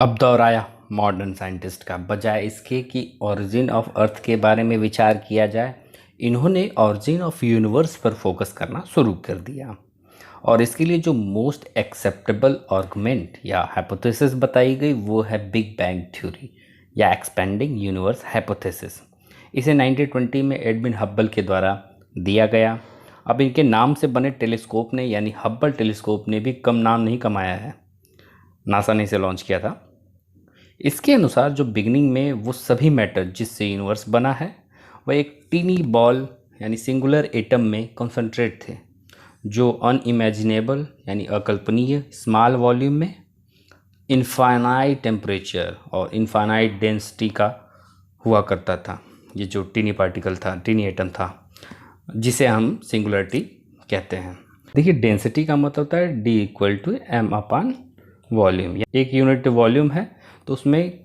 अब दौर आया मॉडर्न साइंटिस्ट का। बजाय इसके कि ओरिजिन ऑफ अर्थ के बारे में विचार किया जाए, इन्होंने ओरिजिन ऑफ यूनिवर्स पर फोकस करना शुरू कर दिया। और इसके लिए जो मोस्ट एक्सेप्टेबल आर्गुमेंट या हाइपोथेसिस बताई गई वो है बिग बैंग थ्योरी या एक्सपेंडिंग यूनिवर्स हाइपोथेसिस। इसे 1920 में एडविन हब्बल के द्वारा दिया गया। अब इनके नाम से बने टेलीस्कोप ने यानी हब्बल टेलीस्कोप ने भी कम नाम नहीं कमाया है, नासा ने इसे लॉन्च किया था। इसके अनुसार जो बिगनिंग में वो सभी मैटर जिससे यूनिवर्स बना है वह एक टीनी बॉल यानी सिंगुलर एटम में कॉन्सेंट्रेट थे, जो अनइमेजिनेबल यानी अकल्पनीय स्मॉल वॉल्यूम में इनफाइनाइट टेम्परेचर और इनफाइनाइट डेंसिटी का हुआ करता था। ये जो टीनी पार्टिकल था, टीनी एटम था, जिसे हम सिंगुलरिटी कहते हैं। देखिए, डेंसिटी का मतलब होता है D = m/वॉल्यूम। एक यूनिट वॉल्यूम है तो उसमें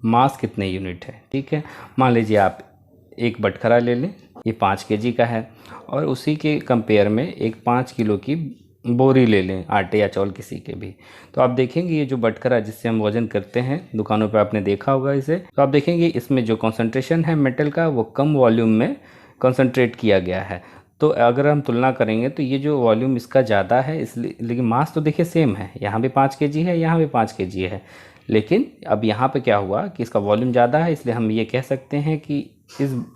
मास कितने यूनिट है, ठीक है। मान लीजिए आप एक बटखरा ले लें, ये 5 kg का है, और उसी के कंपेयर में एक 5 किलो की बोरी ले लें, आटे या चावल किसी के भी। तो आप देखेंगे ये जो बटखरा जिससे हम वज़न करते हैं, दुकानों पे आपने देखा होगा इसे, तो आप देखेंगे इसमें जो कॉन्सेंट्रेशन है मेटल का वो कम वॉल्यूम में कॉन्सेंट्रेट किया गया है। तो अगर हम तुलना करेंगे तो ये जो वॉल्यूम इसका ज़्यादा है, इसलिए, लेकिन मास तो देखिए सेम है, यहाँ भी 5 kg है, यहाँ भी 5 kg है। लेकिन अब यहाँ पे क्या हुआ कि इसका वॉल्यूम ज़्यादा है, इसलिए हम ये कह सकते हैं कि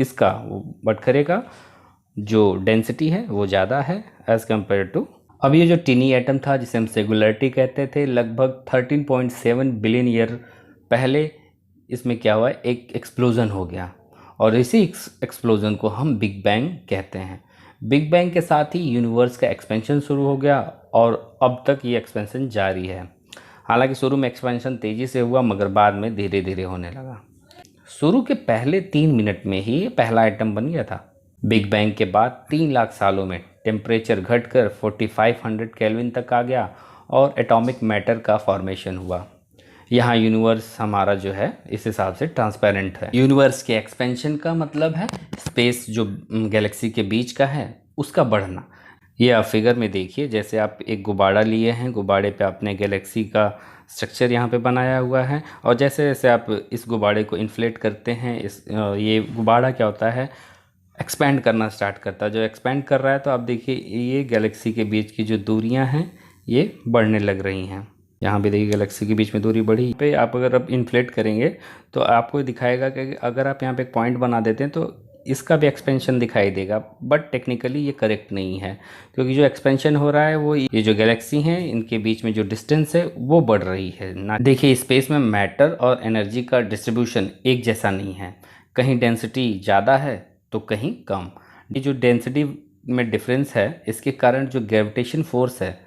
इसका बटखरे का जो डेंसिटी है वो ज़्यादा है एज़ कम्पेयर टू। अब ये जो टिनी एटम था जिसे हम सिंगुलरिटी कहते थे, लगभग 13.7 बिलियन ईयर पहले इसमें क्या हुआ, एक एक्सप्लोज़न हो गया, और इसी एक्सप्लोज़न को हम बिग बैंग कहते हैं। बिग बैंग के साथ ही यूनिवर्स का एक्सपेंशन शुरू हो गया, और अब तक ये एक्सपेंशन जारी है। हालांकि शुरू में एक्सपेंशन तेज़ी से हुआ, मगर बाद में धीरे धीरे होने लगा। शुरू के पहले 3 मिनट में ही पहला एटम बन गया था। बिग बैंग के बाद 3 लाख सालों में टेम्परेचर घटकर 4500 केल्विन तक आ गया और एटॉमिक मैटर का फॉर्मेशन हुआ। यहाँ यूनिवर्स हमारा जो है इस हिसाब से ट्रांसपेरेंट है। यूनिवर्स के एक्सपेंशन का मतलब है स्पेस जो गैलेक्सी के बीच का है उसका बढ़ना। ये आप फिगर में देखिए, जैसे आप एक गुब्बारा लिए हैं, गुब्बारे पे आपने गैलेक्सी का स्ट्रक्चर यहाँ पे बनाया हुआ है, और जैसे जैसे आप इस गुब्बारे को इन्फ्लेट करते हैं, ये गुब्बारा क्या होता है, एक्सपेंड करना स्टार्ट करता है। जो एक्सपेंड कर रहा है तो आप देखिए ये गैलेक्सी के बीच की जो दूरियाँ हैं ये बढ़ने लग रही हैं। यहाँ भी देखिए गैलेक्सी के बीच में दूरी बढ़ी पे आप अगर अब इन्फ्लेट करेंगे तो आपको दिखाएगा कि अगर आप यहाँ पे एक पॉइंट बना देते हैं तो इसका भी एक्सपेंशन दिखाई देगा, बट टेक्निकली ये करेक्ट नहीं है, क्योंकि जो एक्सपेंशन हो रहा है वो ये जो गैलेक्सी हैं इनके बीच में जो डिस्टेंस है वो बढ़ रही है ना। देखिए, स्पेस में मैटर और एनर्जी का डिस्ट्रीब्यूशन एक जैसा नहीं है, कहीं डेंसिटी ज़्यादा है तो कहीं कम। ये जो डेंसिटी में डिफरेंस है इसके कारण जो ग्रेविटेशन फोर्स है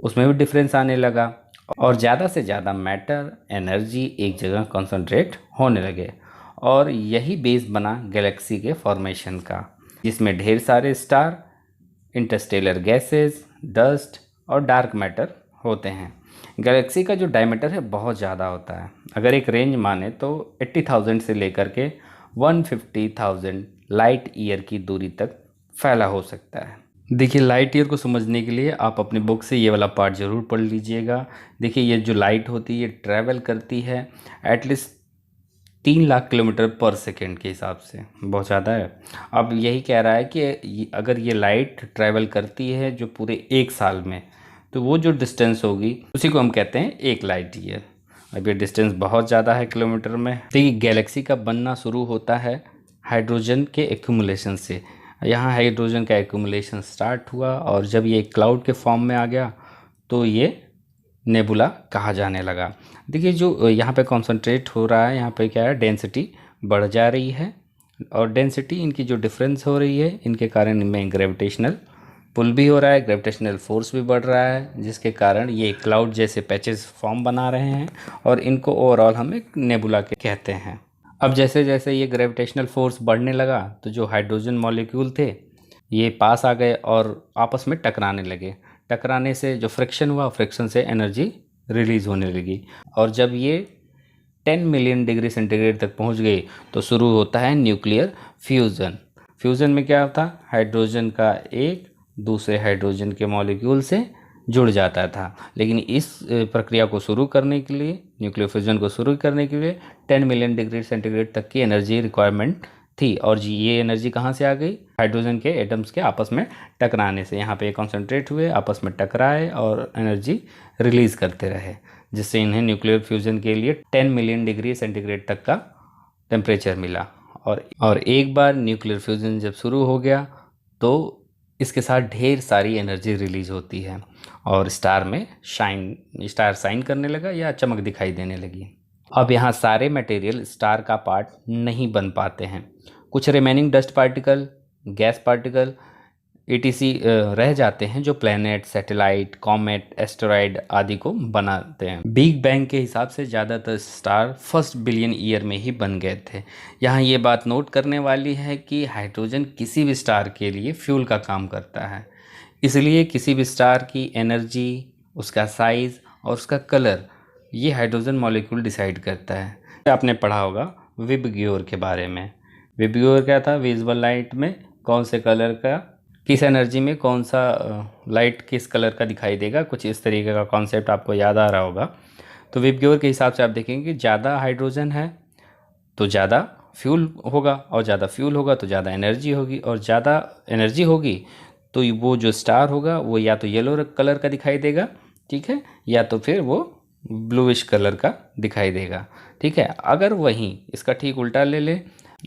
उसमें भी डिफरेंस आने लगा, और ज़्यादा से ज़्यादा मैटर एनर्जी एक जगह कॉन्सेंट्रेट होने लगे, और यही बेस बना गैलेक्सी के फॉर्मेशन का, जिसमें ढेर सारे स्टार, इंटरस्टेलर गैसेस, डस्ट और डार्क मैटर होते हैं। गैलेक्सी का जो डायमीटर है बहुत ज़्यादा होता है। अगर एक रेंज माने तो 80,000 से लेकर के 150,000 लाइट ईयर की दूरी तक फैला हो सकता है। देखिए, लाइट ईयर को समझने के लिए आप अपने बुक से ये वाला पार्ट ज़रूर पढ़ लीजिएगा। देखिए, ये जो लाइट होती है ये ट्रैवल करती है एटलीस्ट 3 लाख किलोमीटर पर सेकेंड के हिसाब से, बहुत ज़्यादा है। अब यही कह रहा है कि अगर ये लाइट ट्रैवल करती है जो पूरे 1 साल में, तो वो जो डिस्टेंस होगी उसी को हम कहते हैं 1 लाइट ईयर। अब ये डिस्टेंस बहुत ज़्यादा है किलोमीटर में। देखिए, गैलेक्सी का बनना शुरू होता है हाइड्रोजन के एक्यूमुलेशन से। यहाँ हाइड्रोजन का एक्यूमुलेशन स्टार्ट हुआ, और जब ये क्लाउड के फॉर्म में आ गया तो ये नेबुला कहा जाने लगा। देखिए, जो यहाँ पे कॉन्सेंट्रेट हो रहा है, यहाँ पे क्या है, डेंसिटी बढ़ जा रही है, और डेंसिटी इनकी जो डिफरेंस हो रही है इनके कारण इनमें ग्रेविटेशनल पुल भी हो रहा है, ग्रेविटेशनल फोर्स भी बढ़ रहा है, जिसके कारण ये क्लाउड जैसे पैचेस फॉर्म बना रहे हैं, और इनको ओवरऑल हम एक नेबुला के कहते हैं। अब जैसे जैसे ये ग्रेविटेशनल फोर्स बढ़ने लगा तो जो हाइड्रोजन मॉलिक्यूल थे ये पास आ गए और आपस में टकराने लगे। टकराने से जो फ्रिक्शन हुआ, फ्रिक्शन से एनर्जी रिलीज़ होने लगी, और जब ये 10 मिलियन डिग्री सेंटीग्रेड तक पहुंच गई तो शुरू होता है न्यूक्लियर फ्यूज़न। फ्यूज़न में क्या होता है, हाइड्रोजन का एक दूसरे हाइड्रोजन के मॉलिक्यूल से जुड़ जाता था। लेकिन इस प्रक्रिया को शुरू करने के लिए, न्यूक्लियर फ्यूजन को शुरू करने के लिए 10 मिलियन डिग्री सेंटीग्रेड तक की एनर्जी रिक्वायरमेंट थी। और जी ये एनर्जी कहाँ से आ गई? हाइड्रोजन के एटम्स के आपस में टकराने से। यहाँ पे कॉन्सेंट्रेट हुए, आपस में टकराए और एनर्जी रिलीज़ करते रहे, जिससे इन्हें न्यूक्लियर फ्यूजन के लिए 10 मिलियन डिग्री सेंटीग्रेड तक का टेम्परेचर मिला। और एक बार न्यूक्लियर फ्यूजन जब शुरू हो गया तो इसके साथ ढेर सारी एनर्जी रिलीज होती है और स्टार शाइन करने लगा या चमक दिखाई देने लगी। अब यहाँ सारे मटेरियल स्टार का पार्ट नहीं बन पाते हैं। कुछ remaining dust particle, gas particle etc रह जाते हैं, जो प्लैनेट, सैटेलाइट, कॉमेट, एस्टेरॉयड आदि को बनाते हैं। बिग बैंग के हिसाब से ज़्यादातर स्टार फर्स्ट बिलियन ईयर में ही बन गए थे। यहाँ ये बात नोट करने वाली है कि हाइड्रोजन किसी भी स्टार के लिए फ्यूल का काम करता है, इसलिए किसी भी स्टार की एनर्जी, उसका साइज़ और उसका कलर ये हाइड्रोजन मॉलिक्यूल डिसाइड करता है। आपने पढ़ा होगा विबग्योर के बारे में। विबग्योर क्या था? विजिबल लाइट में कौन से कलर का, किस एनर्जी में कौन सा लाइट किस कलर का दिखाई देगा, कुछ इस तरीके का कॉन्सेप्ट आपको याद आ रहा होगा। तो विबग्योर के हिसाब से आप देखेंगे कि ज़्यादा हाइड्रोजन है तो ज़्यादा फ्यूल होगा, और ज़्यादा फ्यूल होगा तो ज़्यादा एनर्जी होगी, और ज़्यादा एनर्जी होगी तो वो जो स्टार होगा वो या तो येलो कलर का दिखाई देगा, ठीक है, या तो फिर वो ब्लूइश कलर का दिखाई देगा, ठीक है। अगर वहीं इसका ठीक उल्टा ले ले,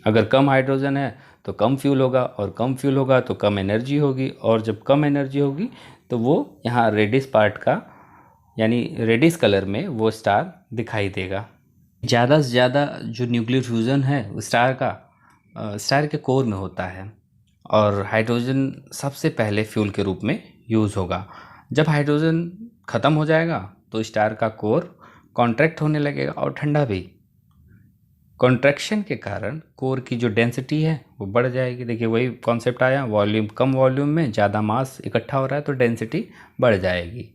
अगर कम हाइड्रोजन है तो कम फ्यूल होगा, और कम फ्यूल होगा तो कम एनर्जी होगी, और जब कम एनर्जी होगी तो वो यहाँ रेडिश पार्ट का, यानी रेडिश कलर में वो स्टार दिखाई देगा। ज़्यादा से ज़्यादा जो न्यूक्लियर फ्यूज़न है स्टार के कोर में होता है, और हाइड्रोजन सबसे पहले फ्यूल के रूप में यूज़ होगा। जब हाइड्रोजन ख़त्म हो जाएगा तो स्टार का कोर कॉन्ट्रैक्ट होने लगेगा और ठंडा भी। कॉन्ट्रैक्शन के कारण कोर की जो डेंसिटी है वो बढ़ जाएगी। देखिए वही कॉन्सेप्ट आया, वॉल्यूम कम वॉल्यूम में ज़्यादा मास इकट्ठा हो रहा है तो डेंसिटी बढ़ जाएगी,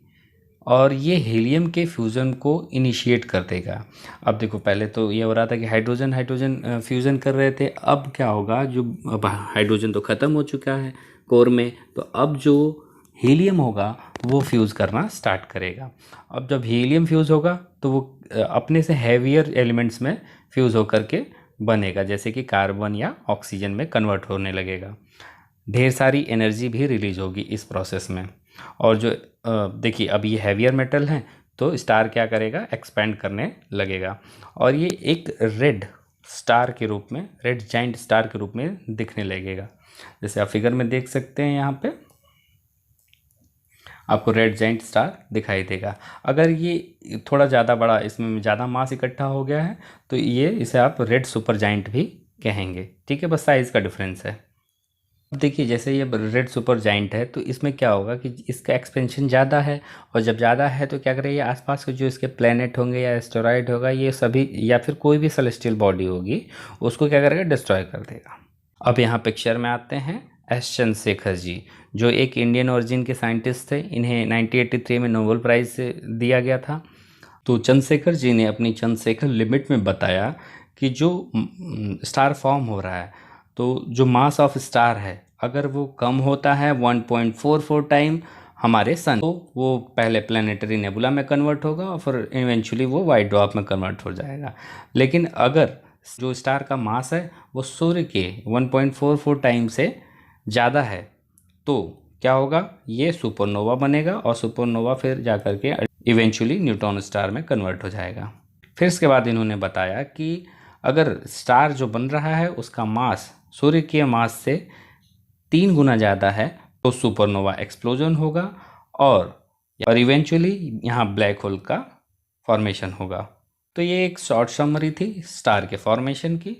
और ये हीलियम के फ्यूज़न को इनिशिएट कर देगा। अब देखो पहले तो ये हो रहा था कि हाइड्रोजन फ्यूज़न कर रहे थे, अब क्या होगा, जो अब हाइड्रोजन तो ख़त्म हो चुका है कोर में, तो अब जो हीलियम होगा वो फ्यूज़ करना स्टार्ट करेगा। अब जब हीलियम फ्यूज़ होगा तो वो अपने से हैवियर एलिमेंट्स में फ्यूज़ होकर के बनेगा, जैसे कि कार्बन या ऑक्सीजन में कन्वर्ट होने लगेगा। ढेर सारी एनर्जी भी रिलीज होगी इस प्रोसेस में। और जो देखिए अब ये हैवियर मेटल हैं तो स्टार क्या करेगा, एक्सपेंड करने लगेगा, और ये एक रेड जाइंट स्टार के रूप में दिखने लगेगा। जैसे आप फिगर में देख सकते हैं, यहाँ पे आपको रेड जाइंट स्टार दिखाई देगा। अगर ये थोड़ा ज़्यादा बड़ा, इसमें ज़्यादा मास इकट्ठा हो गया है तो इसे आप रेड सुपर जाइंट भी कहेंगे, ठीक है, बस साइज़ का डिफरेंस है। अब देखिए जैसे ये रेड सुपर जाइंट है तो इसमें क्या होगा कि इसका एक्सपेंशन ज़्यादा है, और जब ज़्यादा है तो क्या करेगा, आसपास के जो इसके प्लैनेट होंगे या एस्टेरॉयड होगा, ये सभी, या फिर कोई भी सेलेस्टियल बॉडी होगी, उसको क्या करेगा, डिस्ट्रॉय कर देगा। अब यहाँ पिक्चर में आते हैं एस चंद्रशेखर जी, जो एक इंडियन ओरिजिन के साइंटिस्ट थे। इन्हें 1983 में नोबेल प्राइज़ से दिया गया था। तो चंद्रशेखर जी ने अपनी चंद्रशेखर लिमिट में बताया कि जो स्टार फॉर्म हो रहा है, तो जो मास ऑफ स्टार है अगर वो कम होता है 1.44 टाइम हमारे सन, तो वो पहले प्लानिटरी नेबुला में कन्वर्ट होगा और फिर इवेंचुअली वो वाइट ड्वार्फ में कन्वर्ट हो जाएगा। लेकिन अगर जो स्टार का मास है वो सूर्य के 1.44 टाइम से ज़्यादा है तो क्या होगा, ये सुपरनोवा बनेगा, और सुपरनोवा फिर जाकर के इवेंचुअली न्यूट्रॉन स्टार में कन्वर्ट हो जाएगा। फिर इसके बाद इन्होंने बताया कि अगर स्टार जो बन रहा है उसका मास सूर्य के मास से 3 गुना ज़्यादा है तो सुपरनोवा एक्सप्लोजन होगा, और इवेंचुअली यहाँ ब्लैक होल का फॉर्मेशन होगा। तो ये एक शॉर्ट समरी थी स्टार के फॉर्मेशन की।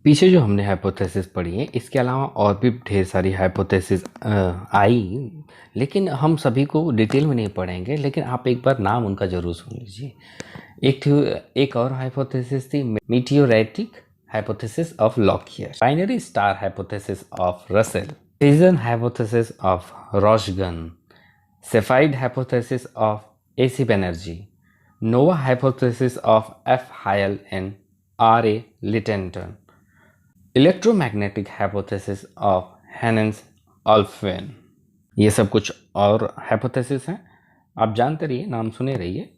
पीछे जो हमने हाइपोथेसिस पढ़ी है, इसके अलावा और भी ढेर सारी हाइपोथेसिस आई, लेकिन हम सभी को डिटेल में नहीं पढ़ेंगे, लेकिन आप एक बार नाम उनका ज़रूर सुन लीजिए। एक और हाइपोथेसिस थी meteoritic hypothesis of Lockyer, binary star hypothesis of Russell, fusion hypothesis of Roshgan, Cepheid hypothesis of A C Banerjee, nova hypothesis of F Hoyle and R A Lyttleton, electromagnetic hypothesis of Hannes Alfven. ये सब कुछ और hypothesis हैं आप जानते रहिए, नाम सुने रहिए।